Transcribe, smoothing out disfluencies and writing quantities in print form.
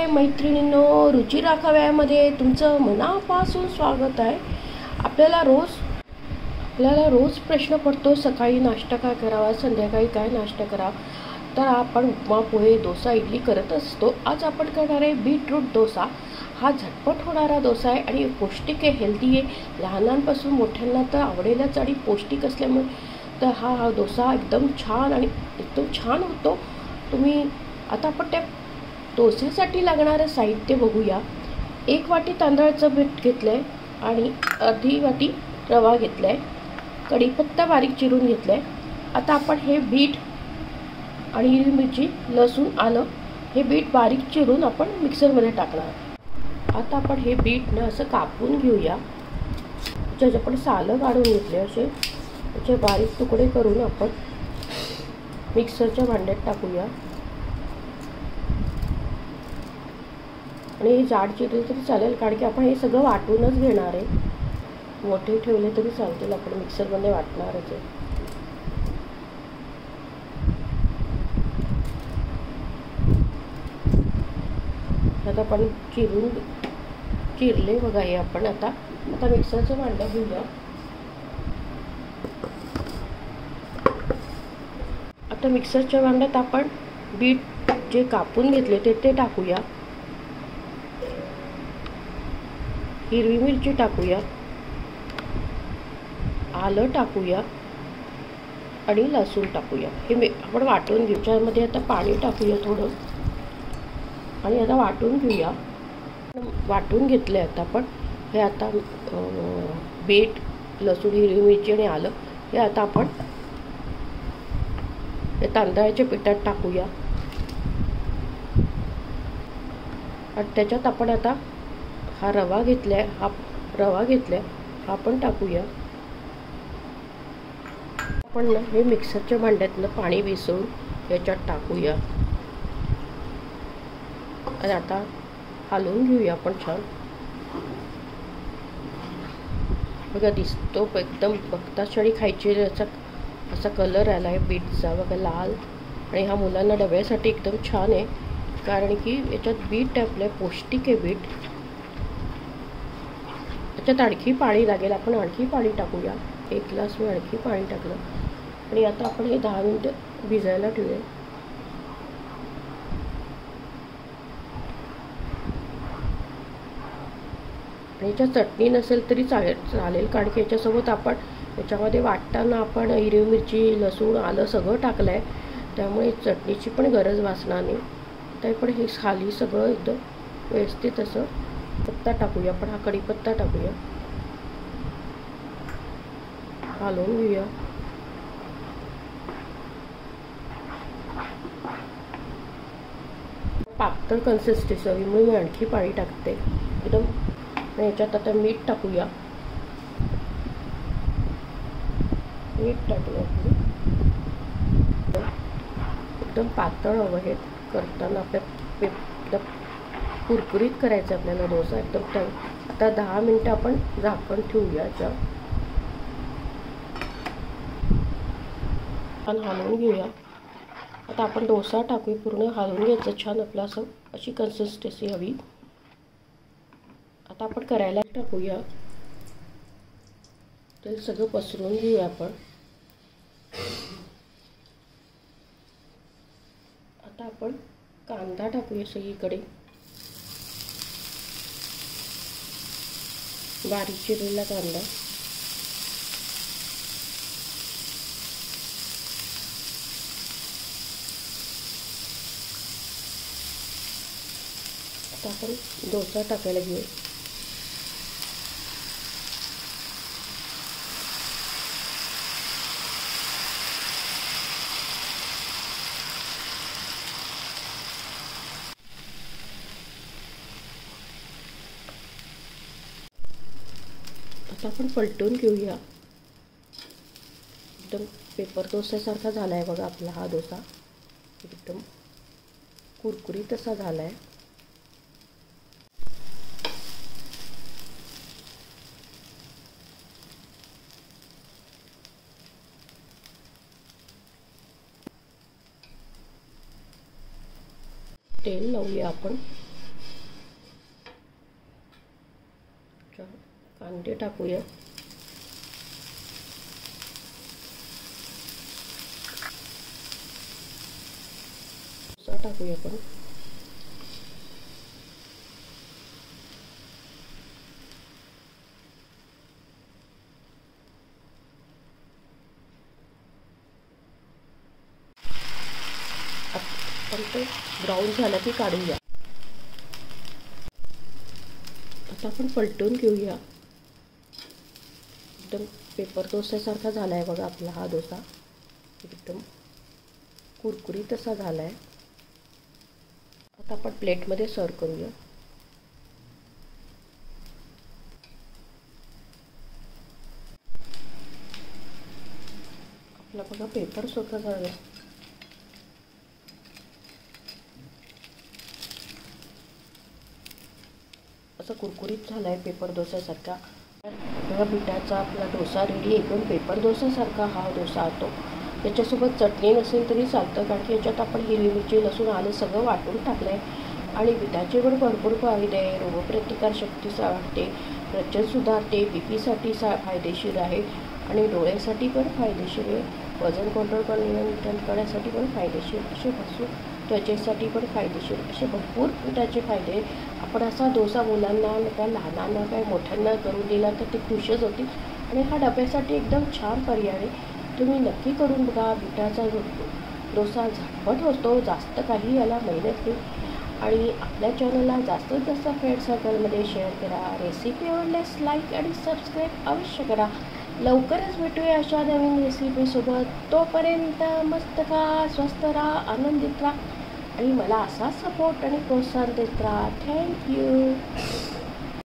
मैत्रिणींनो, रुची राखाव्यामध्ये तुमचं मनापासून स्वागत आहे। आपल्याला रोज प्रश्न पडतो, सकाळी नाश्ता काय करावा, संध्याकाळी काय नाश्ता करावा। तर आपण उपमा, पोहे, डोसा, इडली करत असतो। आज आपण करणार आहे बीटरूट डोसा। हा झटपट होणारा डोसा आहे आणि पौष्टिक आहे, हेल्दी आहे। लहानांपासून मोठ्यांना तर आवडेलच आणि पौष्टिक असल्यामुळे तर हा डोसा एकदम छान होतो। तुम्ही आता आपण त्या डोस्यासाठी लागणारे साहित्य बघूया। 1 वाटी तांदळाचं पीठ घेतलंय आणि अर्धी वाटी रवा घेतलाय, कढीपत्ता बारीक चिरून घेतलाय। आता आपण हे बीट आणि हिरवी मिरची, लसूण, आलं हे बीट बारीक चिरून आपण मिक्सरमध्ये टाकणार। आता आपण हे बीट ना असं कापून घेऊया। ज्याचे आपण सालं काढून घेतले असे त्याचे बारीक तुकडे करून आपण मिक्सरच्या भांड्यात टाकूया। आणि हे जाड चिरले तरी चालेल, कारण की आपण हे सगळं वाटूनच घेणार आहे। मोठे ठेवले तरी चालतील, आपण मिक्सरमध्ये वाटणारच आहे। आता आपण चिरले बघा हे आपण आता मिक्सरचं भांडं घेऊया। आता मिक्सरच्या भांड्यात आपण बीट जे कापून घेतले ते टाकूया, हिरवी मिरची टाकूया, आलं टाकूया आणि लसूण टाकूया। हे आपण वाटून घेऊ। त्यामध्ये आता पाणी टाकूया थोडं आणि आता वाटून घेऊया। वाटून घेतले आता आपण हे आता बीट, लसूण, हिरवी मिरची आणि आलं हे आता आपण हे तांदळाच्या पिठात टाकूया आणि त्याच्यात आपण आता हा रवा घेतलाय हा पण टाकूया। आपण ना हे मिक्सरच्या भांड्यातलं पाणी मिसळून याच्यात टाकूया आणि आता हलवून घेऊया आपण छान। बघा दिसतो एकदम बघता क्षणी खायची असा कलर आला आहे बीटचा बघा, लाल। आणि हा मुलांना डब्यासाठी एकदम छान आहे, कारण की याच्यात बीट आपल्या पौष्टिक आहे बीट। त्याच्यात आणखी पाणी लागेल, आपण आणखी पाणी टाकूया। 1 ग्लास मी आणखी पाणी टाकलं आणि आता आपण हे 10 मिनिटं भिजायला ठेवूया। आणि याच्यात चटणी नसेल तरी चालेल, कारण की याच्यासोबत आपण याच्यामध्ये वाटताना आपण हिरवी मिरची, लसूण, आलं सगळं टाकलं आहे, त्यामुळे चटणीची पण गरज भासणार नाही। तर पण हे खाली सगळं एकदम व्यवस्थित असं पत्ता टाकूया आपण, हा कढीपत्ता टाकूया, हलवून घेऊया। पातळ कन्सिस्टन्सी हवी म्हणून मी आणखी पाणी टाकते एकदम। आणि याच्यात आता मीठ टाकूया, एकदम पातळ हवं हे करताना, आपल्या एकदम कुरकुरीत करायचं आपल्याला डोसा एकदम। आता 10 मिनिटं आपण झाकण ठेवूया, छान हलवून घेऊया। आता आपण डोसा टाकूया, पूर्ण हलवून घ्यायचं छान, आपलं असं अशी कन्सिस्टन्सी हवी। आता आपण करायला टाकूया, ते सगळं पसरवून घेऊया आपण। आता आपण कांदा टाकूया सगळीकडे, बारीक चिरलेला कांदा। आता आपण डोसा टाकायला घेऊ। आता आपण पलटून घेऊया। एकदम पेपर डोस्यासारखा झाला आहे बघा आपला हा डोसा, एकदम कुरकुरीत असा झाला आहे। तेल लावूया आपण कांदे टाकूया. डोसा टाकूया आपण. पण ते ब्राऊन झालं की काढूया. आता आपण पलटून घेऊया. एकदम पेपर डोस्यासारखा झाला आहे बघा आपला हा डोसा. एकदम कुरकुरीत असा झाला आहे. आता आपण प्लेटमध्ये सर्व करूया. आपला बघा पेपर सुद्धा झाला. असं कुरकुरीत झाला आहे पेपर डोस्यासारखा. बघा पिठाचा आपला डोसा रेडी. एकदम पेपर डोस्यासारखा हा डोसा होतो. त्याच्यासोबत चटणी नसेल तरी चालतं, कारण की याच्यात आपण हिरवी मिरची लसूण आलं सगळं वाटून टाकलं आहे. आणि पिठाचे पण भरपूर फायदे आहे. रोगप्रतिकारशक्ती वाढते, पचन सुधारते, बीपीसाठी फायदेशीर आहे आणि डोळ्यासाठी पण फायदेशीर आहे. वजन कंट्रोल नियंत्रण करण्यासाठी पण फायदेशीर असे भरपूर, त्वचेसाठी पण फायदेशीर असे भरपूर त्याचे फायदे. आपण असा डोसा मुलांना काय लहानांना काय मोठ्यांना करून दिला तर ते खुशच होतील. आणि हा डब्यासाठी एकदम छान पर्याय आहे. तुम्ही नक्की करून बघा. पिठाचा डोसा झटपट होतो, जास्त काही याला मेहनत नाही. आणि आपल्या चॅनलला जास्तीत जास्त फ्रेंड सर्कलमध्ये शेअर करा. रेसिपी आवडल्यास लाईक आणि सबस्क्राईब अवश्य करा. लवकरच भेटूया अशा नवीन रेसिपीसोबत. तोपर्यंत मस्त खा, स्वस्त राहा, आनंदित राहा आणि मला असा सपोर्ट आणि प्रोत्साहन देत राहा. थँक्यू.